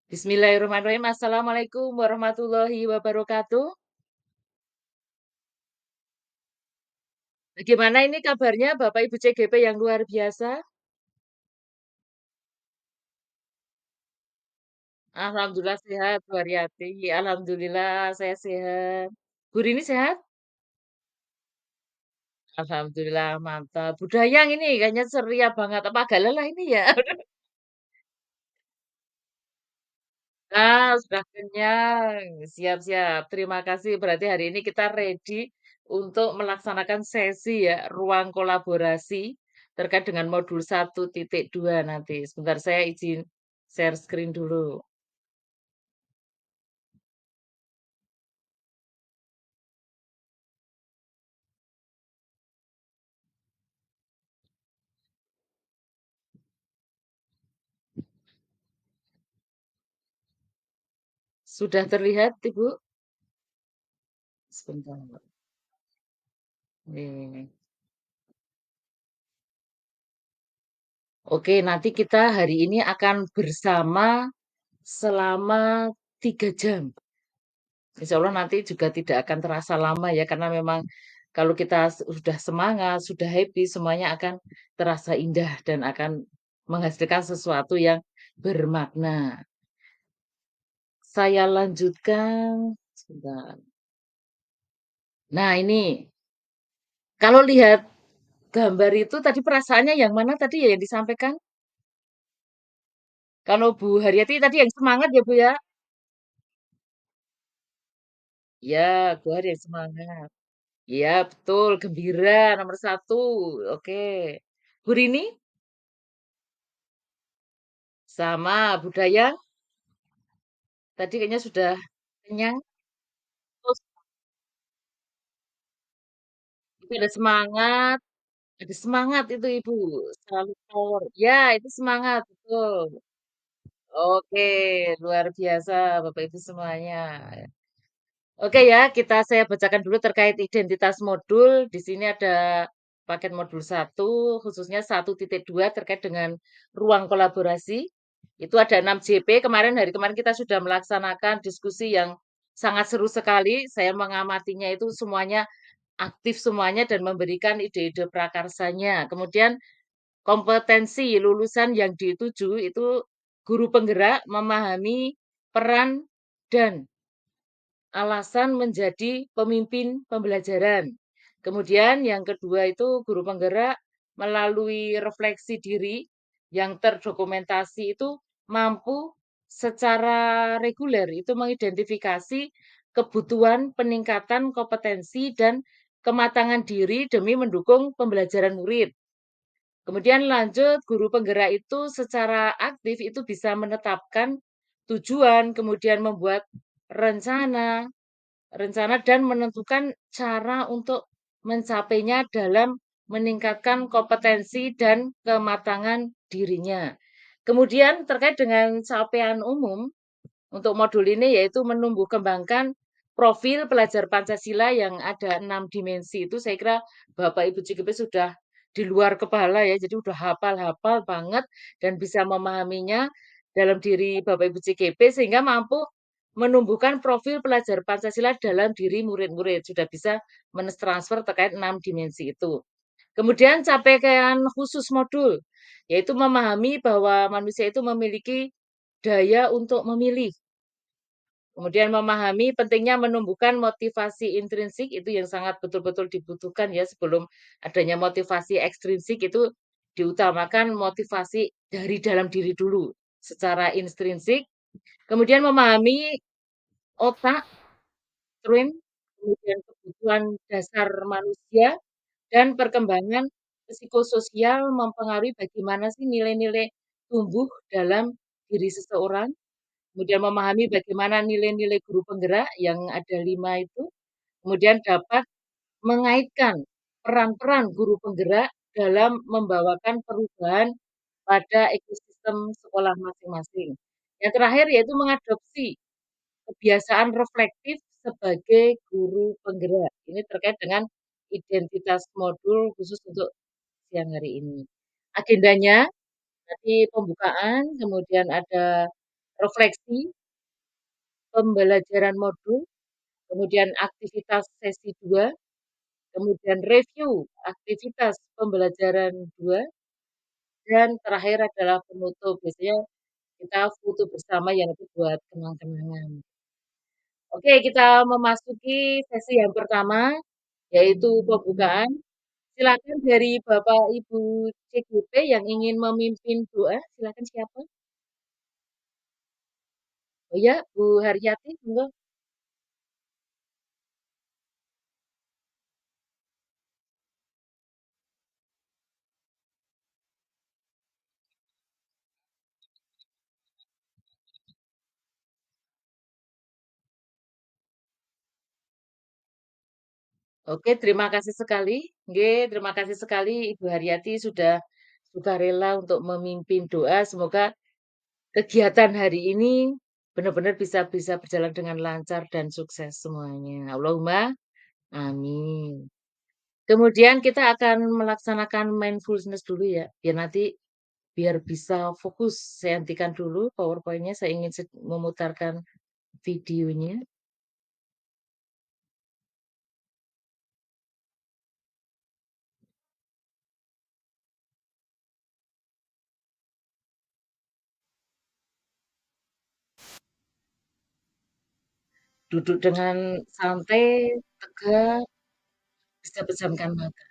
Bismillahirrahmanirrahim. Assalamualaikum warahmatullahi wabarakatuh. Bagaimana ini kabarnya Bapak Ibu CGP yang luar biasa? Alhamdulillah sehat, Bu Haryati. Alhamdulillah saya sehat. Bu Rini sehat? Alhamdulillah mantap. Budayang ini kayaknya ceria banget. Apa agak lelah ini ya? Sudah kenyang. Siap siap. Terima kasih. Berarti hari ini kita ready untuk melaksanakan sesi ya, ruang kolaborasi terkait dengan modul 1.2 nanti. Sebentar saya izin share screen dulu. Sudah terlihat, Ibu? Sebentar. Nih. Oke, nanti kita hari ini akan bersama selama 3 jam. Insya Allah nanti juga tidak akan terasa lama ya, karena memang kalau kita sudah semangat, sudah happy, semuanya akan terasa indah dan akan menghasilkan sesuatu yang bermakna. Saya lanjutkan. Sebentar. Nah ini, kalau lihat gambar itu tadi perasaannya yang mana tadi ya yang disampaikan? Kalau Bu Haryati tadi yang semangat ya Bu ya? Ya, Bu Hari yang semangat. Ya, betul. Gembira nomor satu. Oke. Bu Rini? Sama budaya, tadi kayaknya sudah kenyang. Terus itu ada semangat itu Ibu, selalu power. Ya, itu semangat, betul. Oke, luar biasa Bapak Ibu semuanya. Oke ya, saya bacakan dulu terkait identitas modul. Di sini ada paket modul 1, khususnya 1.2 terkait dengan ruang kolaborasi. Itu ada 6 JP. Hari kemarin kita sudah melaksanakan diskusi yang sangat seru sekali. Saya mengamatinya itu semuanya aktif semuanya dan memberikan ide-ide prakarsanya. Kemudian kompetensi lulusan yang dituju itu guru penggerak memahami peran dan alasan menjadi pemimpin pembelajaran. Kemudian yang kedua itu guru penggerak melalui refleksi diri yang terdokumentasi itu mampu secara reguler itu mengidentifikasi kebutuhan peningkatan kompetensi dan kematangan diri demi mendukung pembelajaran murid. Kemudian lanjut, guru penggerak itu secara aktif itu bisa menetapkan tujuan, kemudian membuat rencana, rencana dan menentukan cara untuk mencapainya dalam meningkatkan kompetensi dan kematangan dirinya. Kemudian terkait dengan capaian umum untuk modul ini yaitu menumbuh kembangkan profil pelajar Pancasila yang ada 6 dimensi itu saya kira Bapak Ibu CGP sudah di luar kepala ya, jadi udah hafal-hafal banget dan bisa memahaminya dalam diri Bapak Ibu CGP sehingga mampu menumbuhkan profil pelajar Pancasila dalam diri murid-murid. Sudah bisa mentransfer terkait 6 dimensi itu. Kemudian capaian khusus modul, yaitu memahami bahwa manusia itu memiliki daya untuk memilih. Kemudian memahami pentingnya menumbuhkan motivasi intrinsik itu yang sangat betul-betul dibutuhkan ya sebelum adanya motivasi ekstrinsik itu diutamakan motivasi dari dalam diri dulu secara intrinsik. Kemudian memahami otak, brain, kemudian kebutuhan dasar manusia dan perkembangan psikososial mempengaruhi bagaimana sih nilai-nilai tumbuh dalam diri seseorang. Kemudian memahami bagaimana nilai-nilai guru penggerak yang ada 5 itu, kemudian dapat mengaitkan peran-peran guru penggerak dalam membawakan perubahan pada ekosistem sekolah masing-masing. Yang terakhir yaitu mengadopsi kebiasaan reflektif sebagai guru penggerak. Ini terkait dengan identitas modul khusus untuk siang hari ini. Agendanya tadi pembukaan, kemudian ada refleksi, pembelajaran modul, kemudian aktivitas sesi 2, kemudian review aktivitas pembelajaran 2, dan terakhir adalah penutup. Biasanya kita foto bersama yang itu buat kenang-kenangan. Oke, kita memasuki sesi yang pertama, yaitu pembukaan. Silakan dari Bapak Ibu CGP yang ingin memimpin doa, silakan siapa? Oh ya, Bu Haryati, monggo. Oke, terima kasih sekali. Nggih, terima kasih sekali Ibu Haryati sudah sukarela untuk memimpin doa. Semoga kegiatan hari ini benar-benar bisa bisa berjalan dengan lancar dan sukses semuanya. Allahumma amin. Kemudian kita akan melaksanakan mindfulness dulu ya, biar nanti biar bisa fokus. Saya hentikan dulu PowerPoint-nya, saya ingin memutarkan videonya. Duduk dengan santai, tegak, bisa pejamkan mata.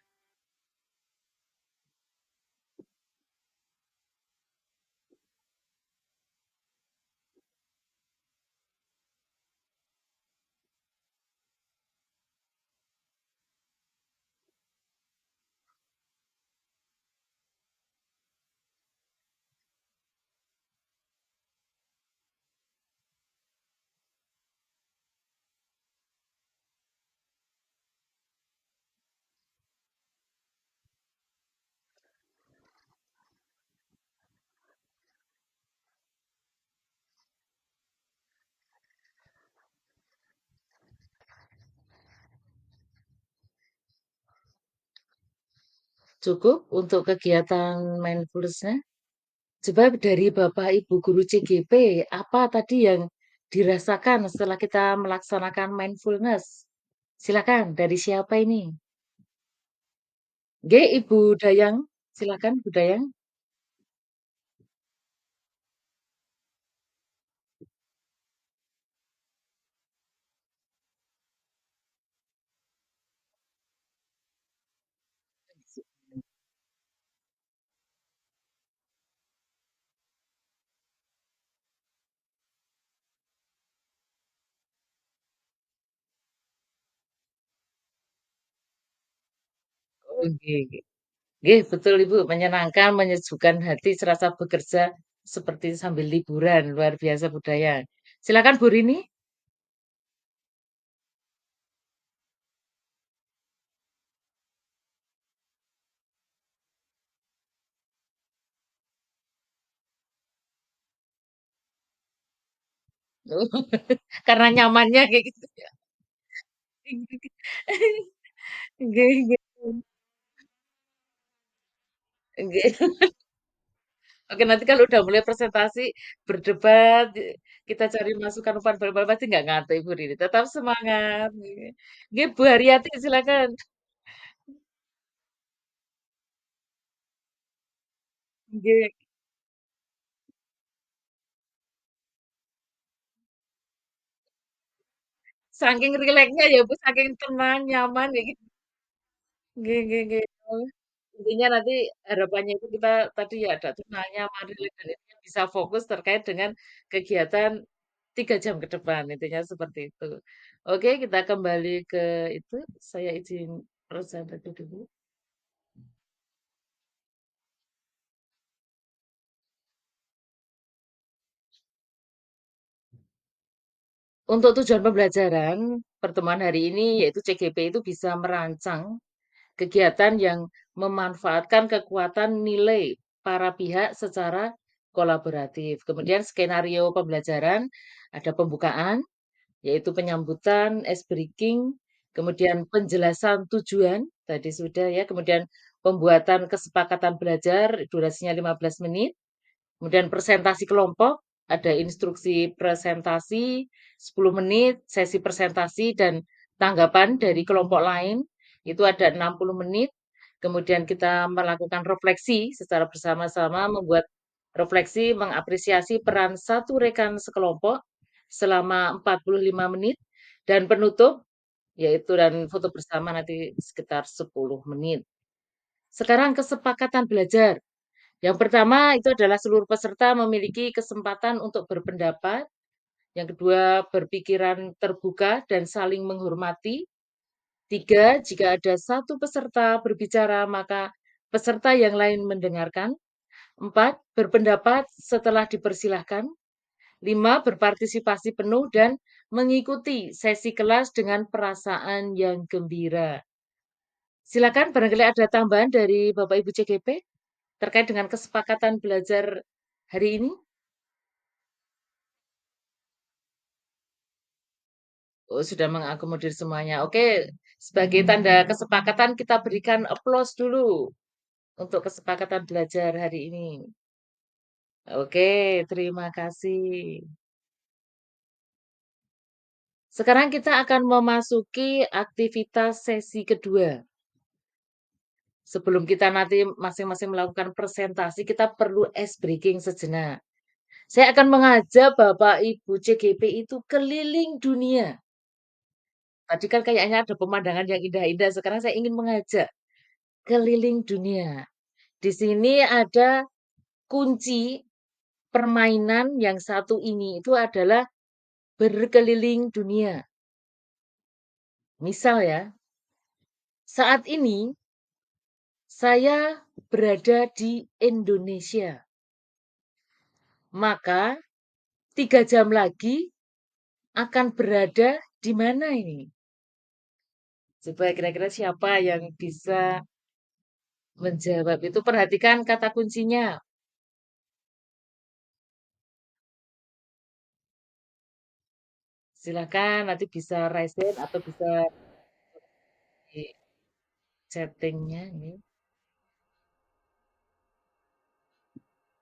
Cukup untuk kegiatan mindfulness-nya? Coba dari Bapak Ibu guru CGP, apa tadi yang dirasakan setelah kita melaksanakan mindfulness? Silakan, dari siapa ini? Nggih, Ibu Dayang, silakan Bu Dayang. Oh, nggih nggih. Nggih, betul Ibu, menyenangkan, menyejukkan hati, serasa bekerja seperti sambil liburan, luar biasa budaya. Silakan Bu Rini. Oh, karena nyamannya kayak gitu ya? Nggih nggih. Nggih. Oke, nanti kalau udah mulai presentasi, berdebat, kita cari masukan umpan bal-bal pasti nggak ngantuk Ibu Rini, tetap semangat, nggih. Nggih, Bu Haryati silakan. Nggih, saking rileksnya ya Bu, saking tenang, nyaman kayak gitu. Nggih nggih nggih. Oh, intinya nanti harapannya itu kita tadi ya ada tenang, nyaman, rileks, dan intinya bisa fokus terkait dengan kegiatan 3 jam ke depan, intinya seperti itu. Oke, kita kembali ke itu, saya izin presentasi dulu. Untuk tujuan pembelajaran, pertemuan hari ini yaitu CGP itu bisa merancang kegiatan yang memanfaatkan kekuatan nilai para pihak secara kolaboratif. Kemudian skenario pembelajaran, ada pembukaan, yaitu penyambutan, ice breaking, kemudian penjelasan tujuan, tadi sudah ya, kemudian pembuatan kesepakatan belajar, durasinya 15 menit, kemudian presentasi kelompok, Ada instruksi presentasi 10 menit, sesi presentasi dan tanggapan dari kelompok lain, itu ada 60 menit. Kemudian kita melakukan refleksi secara bersama-sama, membuat refleksi mengapresiasi peran satu rekan sekelompok selama 45 menit, dan penutup yaitu dan foto bersama nanti sekitar 10 menit. Sekarang kesepakatan belajar. Yang pertama itu adalah seluruh peserta memiliki kesempatan untuk berpendapat. Yang kedua, berpikiran terbuka dan saling menghormati. Tiga, jika ada satu peserta berbicara, maka peserta yang lain mendengarkan. Empat, berpendapat setelah dipersilahkan. Lima, berpartisipasi penuh dan mengikuti sesi kelas dengan perasaan yang gembira. Silakan barangkali ada tambahan dari Bapak Ibu CGP terkait dengan kesepakatan belajar hari ini? Oh, sudah mengakomodir semuanya. Oke, sebagai tanda kesepakatan kita berikan aplaus dulu untuk kesepakatan belajar hari ini. Oke, terima kasih. Sekarang kita akan memasuki aktivitas sesi kedua. Sebelum kita nanti masing-masing melakukan presentasi, kita perlu ice breaking sejenak. Saya akan mengajak Bapak Ibu CGP itu keliling dunia. Tadi kan kayaknya ada pemandangan yang indah-indah, sekarang saya ingin mengajak keliling dunia. Di sini ada kunci permainan yang satu ini itu adalah berkeliling dunia. Misal ya, saat ini saya berada di Indonesia, maka 3 jam lagi akan berada di mana ini? Coba kira-kira siapa yang bisa menjawab itu? Perhatikan kata kuncinya. Silakan nanti bisa raise hand atau bisa di chatting-nya ini.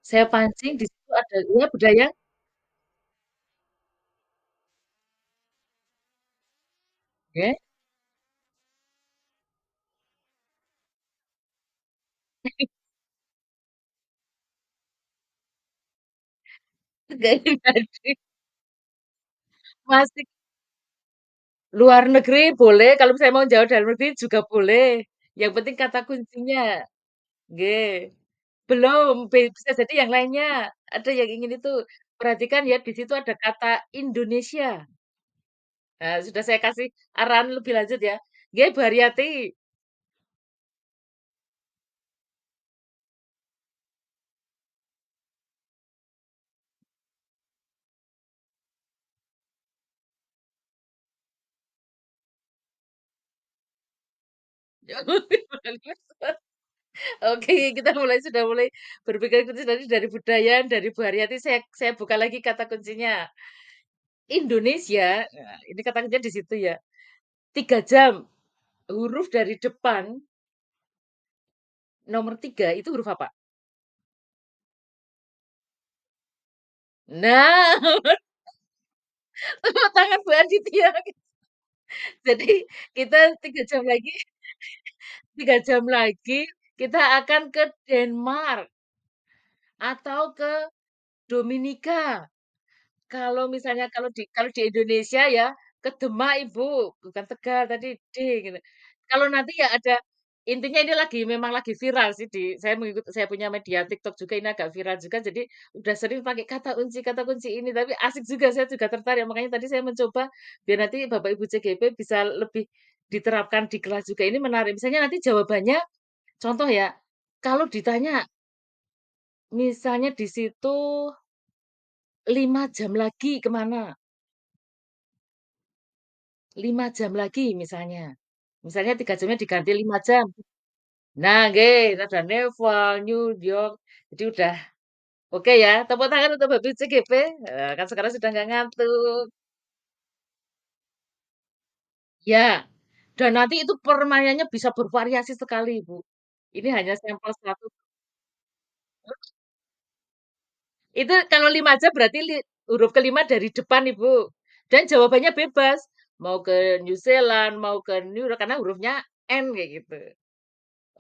Saya pancing di situ ada ya budaya. Ya. Nggak jadi. Masih luar negeri boleh, kalau saya mau jauh dalam negeri juga boleh. Yang penting kata kuncinya. Nggih. Belum, bisa jadi yang lainnya. Ada yang ingin itu. Perhatikan ya, di situ ada kata Indonesia. Nah, sudah saya kasih arahan lebih lanjut ya. Nggih, Bu Haryati. Oke, kita sudah mulai berpikir kritis dari budaya, dari Bu Haryati, saya buka lagi kata kuncinya. Indonesia, nah, ini kata kuncinya di situ ya. 3 jam, huruf dari depan, nomor 3 itu huruf apa? Nah, tepuk tangan Bu Aditya. Jadi kita 3 jam lagi 3 jam lagi kita akan ke Denmark atau ke Dominika. Kalau di Indonesia ya, ke Demak Ibu, bukan Tegal tadi D gitu. Kalau nanti ya ada intinya ini memang lagi viral sih saya punya media TikTok juga ini agak viral juga, jadi udah sering pakai kata kunci ini, tapi asik juga, saya juga tertarik, makanya tadi saya mencoba biar nanti Bapak Ibu CGP bisa lebih diterapkan di kelas juga, ini menarik. Misalnya nanti jawabannya contoh ya, kalau ditanya misalnya di situ 5 jam lagi ke mana? 5 jam lagi misalnya. Misalnya 3 jamnya diganti 5 jam. Nah nggih, ada Nepal, New York, jadi udah oke ya, tepuk tangan untuk Bapak CGP, kan sekarang sudah nggak ngantuk. Ya, dan nanti itu permainannya bisa bervariasi sekali, Bu. Ini hanya sampel satu Itu kalau 5 aja berarti huruf kelima dari depan, Ibu. Dan jawabannya bebas, mau ke New Zealand, mau ke New York, karena hurufnya N kayak gitu.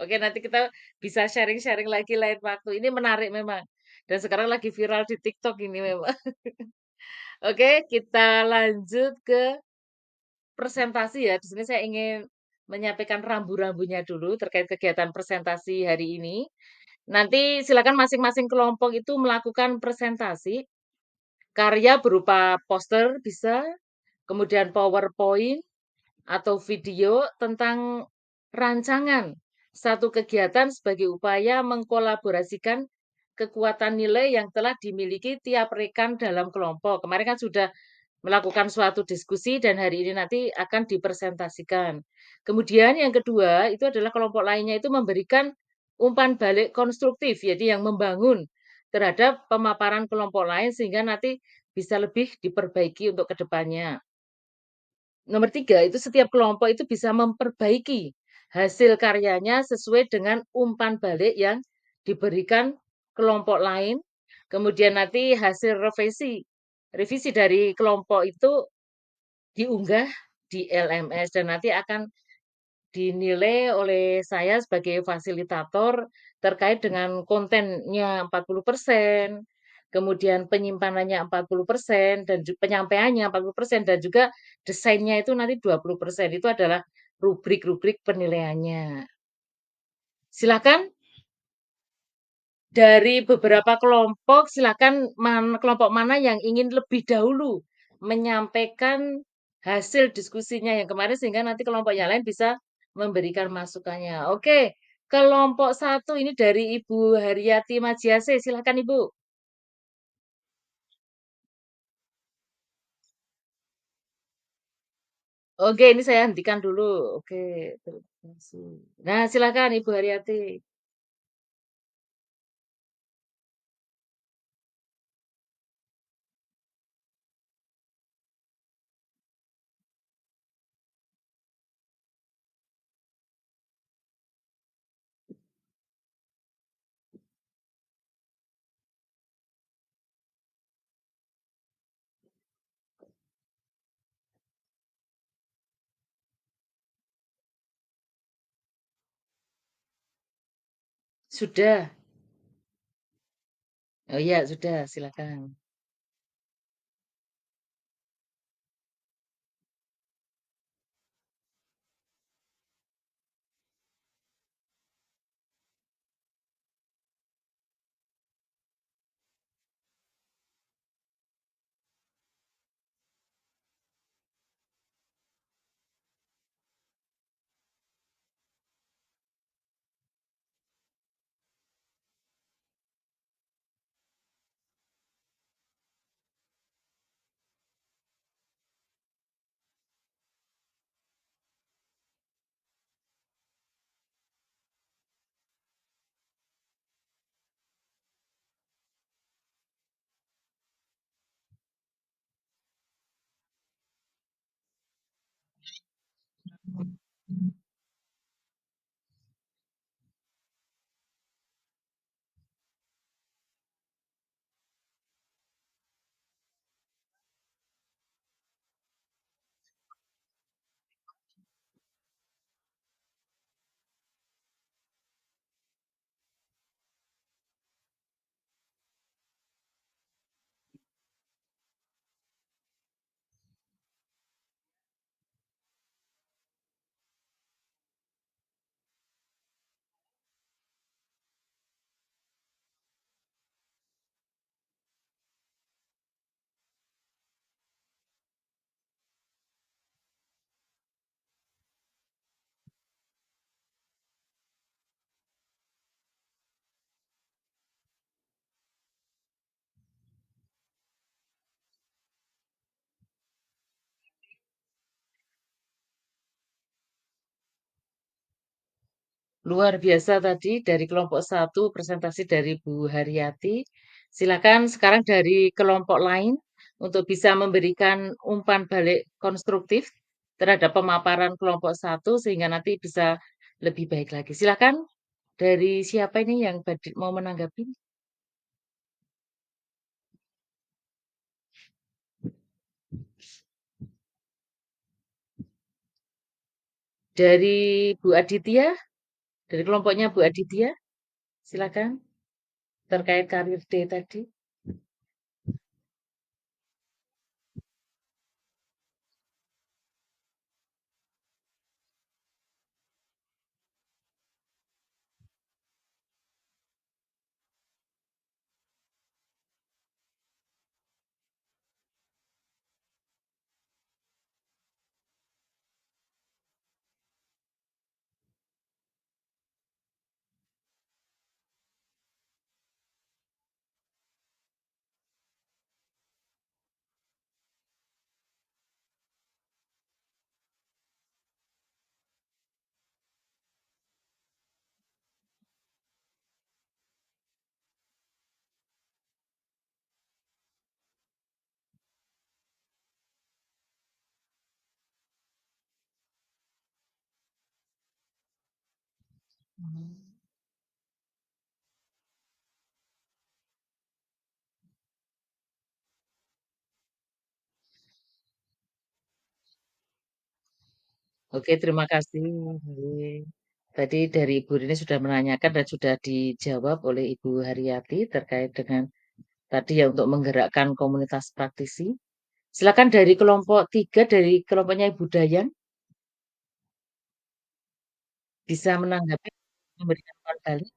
Oke, nanti kita bisa sharing-sharing lagi lain waktu. Ini menarik memang. Dan sekarang lagi viral di TikTok ini memang. Oke, kita lanjut ke presentasi ya. Di sini saya ingin menyampaikan rambu-rambunya dulu terkait kegiatan presentasi hari ini. Nanti silakan masing-masing kelompok itu melakukan presentasi karya berupa poster bisa, kemudian PowerPoint atau video tentang rancangan satu kegiatan sebagai upaya mengkolaborasikan kekuatan nilai yang telah dimiliki tiap rekan dalam kelompok. Kemarin kan sudah melakukan suatu diskusi dan hari ini nanti akan dipresentasikan. Kemudian yang kedua itu adalah kelompok lainnya itu memberikan umpan balik konstruktif, jadi yang membangun terhadap pemaparan kelompok lain sehingga nanti bisa lebih diperbaiki untuk kedepannya. Nomor 3 itu setiap kelompok itu bisa memperbaiki hasil karyanya sesuai dengan umpan balik yang diberikan kelompok lain. Kemudian nanti hasil revisi dari kelompok itu diunggah di LMS dan nanti akan dinilai oleh saya sebagai fasilitator terkait dengan kontennya 40%, kemudian penyimpanannya 40% dan penyampaiannya 40% dan juga desainnya itu nanti 20%. Itu adalah rubrik-rubrik penilaiannya. Silakan dari beberapa kelompok, silakan kelompok mana yang ingin lebih dahulu menyampaikan hasil diskusinya yang kemarin sehingga nanti kelompok yang lain bisa memberikan masukannya. Oke, kelompok satu ini dari Ibu Haryati Majiase, silakan Ibu. Oke, ini saya hentikan dulu. Oke, terima kasih. Nah, silakan Ibu Haryati. Sudah. Oh iya, sudah, silakan. Luar biasa tadi dari kelompok satu presentasi dari Bu Haryati. Silakan sekarang dari kelompok lain untuk bisa memberikan umpan balik konstruktif terhadap pemaparan kelompok satu sehingga nanti bisa lebih baik lagi. Silakan dari siapa ini yang mau menanggapi? Dari Bu Aditya, dari kelompoknya Bu Aditya, silakan terkait karir D tadi. Hmm. Oke, terima kasih. Baik. Tadi dari Ibu Rini sudah menanyakan dan sudah dijawab oleh Ibu Haryati terkait dengan tadi ya untuk menggerakkan komunitas praktisi. Silakan dari kelompok 3, dari kelompoknya Ibu Dayan, bisa menanggapi, memberikan umpan balik.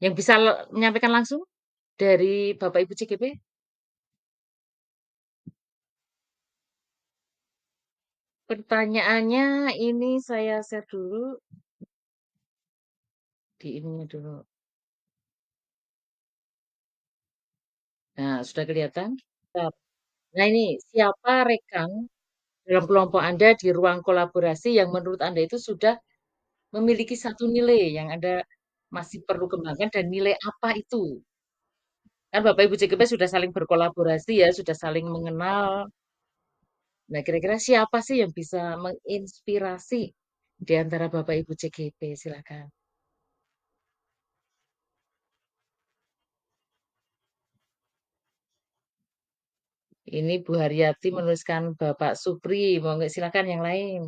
Yang bisa menyampaikan langsung dari Bapak Ibu CGP? Pertanyaannya ini saya share dulu di ininya dulu. Nah, sudah kelihatan? Siap. Nah, ini siapa rekan dalam kelompok Anda di ruang kolaborasi yang menurut Anda itu sudah memiliki satu nilai yang Anda masih perlu kembangkan dan nilai apa itu? Kan Bapak Ibu CGP sudah saling berkolaborasi ya, sudah saling mengenal. Nah, kira-kira siapa sih yang bisa menginspirasi di antara Bapak Ibu CGP? Silakan. Ini Bu Haryati menuliskan Bapak Supri. Mau nggak silakan yang lain.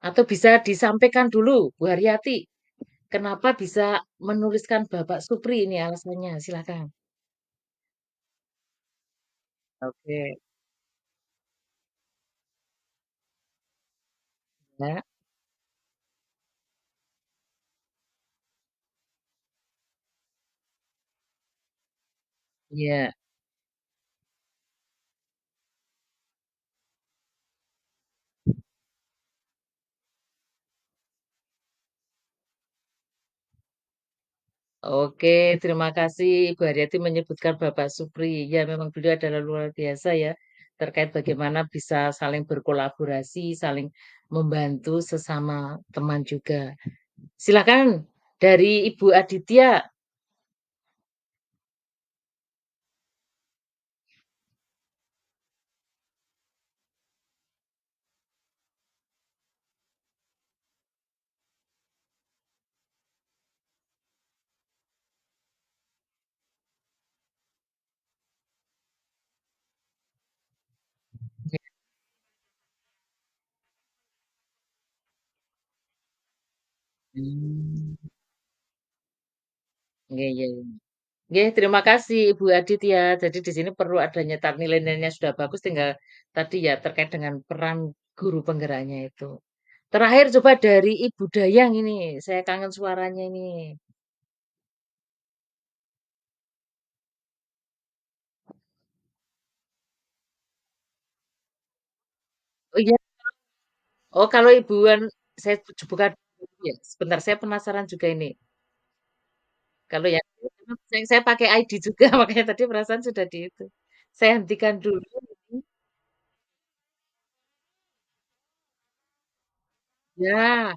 Atau bisa disampaikan dulu, Bu Haryati. Kenapa bisa menuliskan Bapak Supri ini alasannya? Silakan. Oke. Ya, iya. Oke, terima kasih Ibu Haryati menyebutkan Bapak Supri. Ya, memang beliau adalah luar biasa ya, terkait bagaimana bisa saling berkolaborasi, saling membantu sesama teman juga. Silakan dari Ibu Aditya. Hmm. Iya, iya, iya. Nggih, terima kasih Ibu Aditya. Jadi di sini perlu ada nyetak nilai-nilainya sudah bagus, tinggal tadi ya terkait dengan peran guru penggeraknya itu. Terakhir coba dari Ibu Dayang ini, saya kangen suaranya ini. Oh iya, oh kalau Ibuan saya buka dulu ya, sebentar saya penasaran juga ini. Kalau yang saya pakai ID juga, makanya tadi perasaan sudah di itu. Saya hentikan dulu. Ya,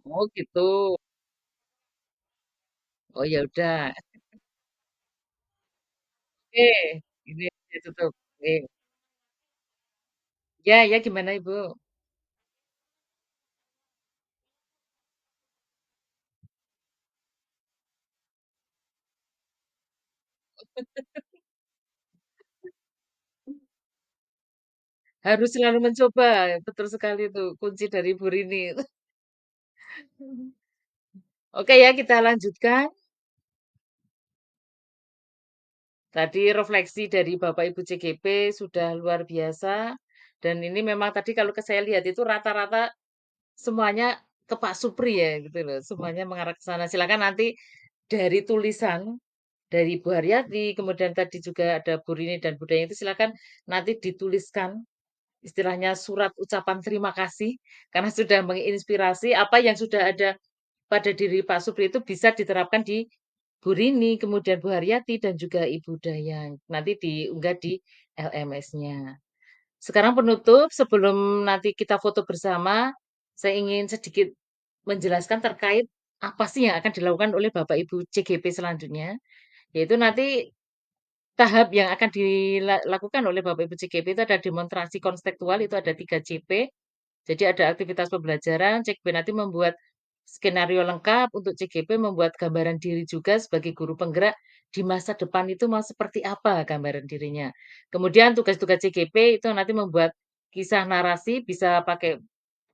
Oh gitu. Oh ya udah. Oke, ini ditutup. Oke. Ya ya gimana Ibu? Harus selalu mencoba, betul sekali itu kunci dari Bu Rini. Oke ya kita lanjutkan. Tadi refleksi dari Bapak Ibu CGP sudah luar biasa, dan ini memang tadi kalau saya lihat itu rata-rata semuanya ke Pak Supri ya gitu loh, semuanya mengarah ke sana. Silakan nanti dari tulisan dari Bu Haryati, kemudian tadi juga ada Bu Rini dan Bu Dayang itu silakan nanti dituliskan istilahnya surat ucapan terima kasih karena sudah menginspirasi apa yang sudah ada pada diri Pak Supri itu bisa diterapkan di Bu Rini, kemudian Bu Haryati dan juga Ibu Dayang. Nanti diunggah di LMS-nya. Sekarang penutup, sebelum nanti kita foto bersama, saya ingin sedikit menjelaskan terkait apa sih yang akan dilakukan oleh Bapak Ibu CGP selanjutnya. Yaitu nanti tahap yang akan dilakukan oleh Bapak Ibu CGP itu ada demonstrasi konstekstual, itu ada 3 CP. Jadi ada aktivitas pembelajaran, CGP nanti membuat skenario lengkap, untuk CGP membuat gambaran diri juga sebagai guru penggerak di masa depan itu mau seperti apa gambaran dirinya. Kemudian tugas-tugas CGP itu nanti membuat kisah narasi, bisa pakai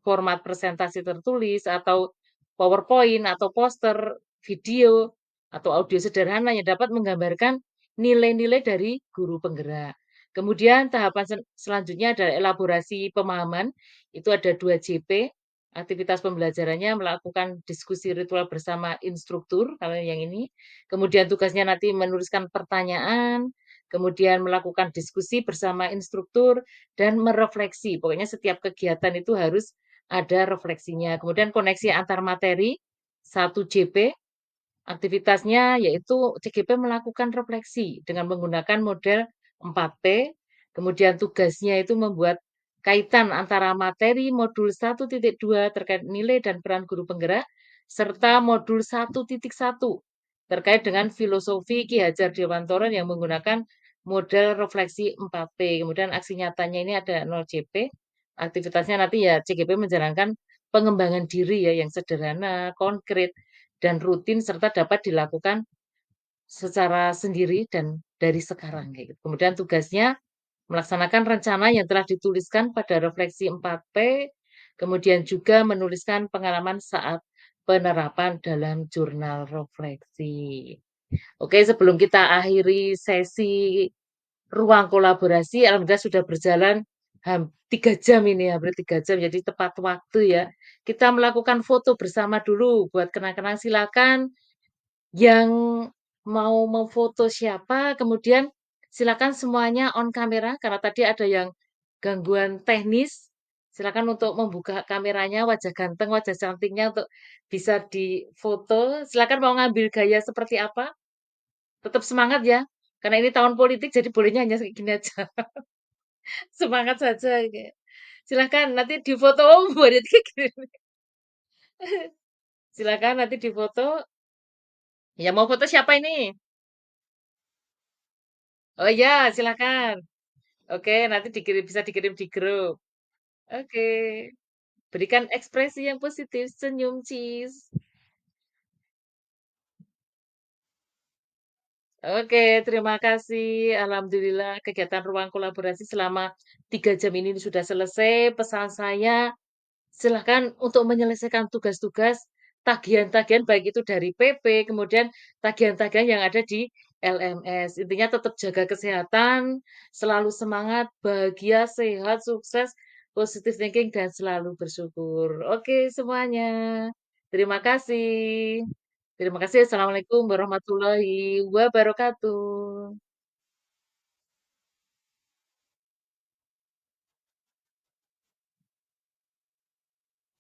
format presentasi tertulis atau PowerPoint atau poster, video, atau audio sederhana yang dapat menggambarkan nilai-nilai dari guru penggerak. Kemudian tahapan selanjutnya adalah elaborasi pemahaman, itu ada 2 JP, aktivitas pembelajarannya melakukan diskusi ritual bersama instruktur, kalau yang ini. Kemudian tugasnya nanti menuliskan pertanyaan, kemudian melakukan diskusi bersama instruktur, dan merefleksi. Pokoknya setiap kegiatan itu harus ada refleksinya. Kemudian koneksi antar materi, 1 JP, aktivitasnya yaitu CGP melakukan refleksi dengan menggunakan model 4P, kemudian tugasnya itu membuat kaitan antara materi modul 1.2 terkait nilai dan peran guru penggerak, serta modul 1.1 terkait dengan filosofi Ki Hajar Dewantara yang menggunakan model refleksi 4P. Kemudian aksi nyatanya ini ada 0 JP, aktivitasnya nanti ya CGP menjalankan pengembangan diri ya yang sederhana, konkret, dan rutin serta dapat dilakukan secara sendiri dan dari sekarang kayak gitu. Kemudian tugasnya melaksanakan rencana yang telah dituliskan pada refleksi 4P, kemudian juga menuliskan pengalaman saat penerapan dalam jurnal refleksi. Oke, sebelum kita akhiri sesi ruang kolaborasi, alhamdulillah sudah berjalan 3 jam ini, hampir 3 jam, jadi tepat waktu ya. Kita melakukan foto bersama dulu buat kenang-kenang. Silakan yang mau memfoto siapa, kemudian silakan semuanya on kamera karena tadi ada yang gangguan teknis. Silakan untuk membuka kameranya, wajah ganteng, wajah cantiknya untuk bisa difoto. Silakan mau ngambil gaya seperti apa, tetap semangat ya. Karena ini tahun politik jadi bolehnya hanya kayak gini aja. Semangat saja kayak. Silakan nanti difoto, oh, boleh kayak gini. Silakan nanti difoto. Ya mau foto siapa ini? Oh iya, silakan. Oke, nanti bisa dikirim di grup. Oke, berikan ekspresi yang positif, senyum, cheese. Oke, terima kasih. Alhamdulillah kegiatan ruang kolaborasi selama 3 jam ini sudah selesai. Pesan saya, silahkan untuk menyelesaikan tugas-tugas, tagihan-tagihan baik itu dari PP, kemudian tagihan-tagihan yang ada di LMS. Intinya tetap jaga kesehatan, selalu semangat, bahagia, sehat, sukses, positive thinking, dan selalu bersyukur. Oke semuanya. Terima kasih. Terima kasih. Assalamualaikum warahmatullahi wabarakatuh.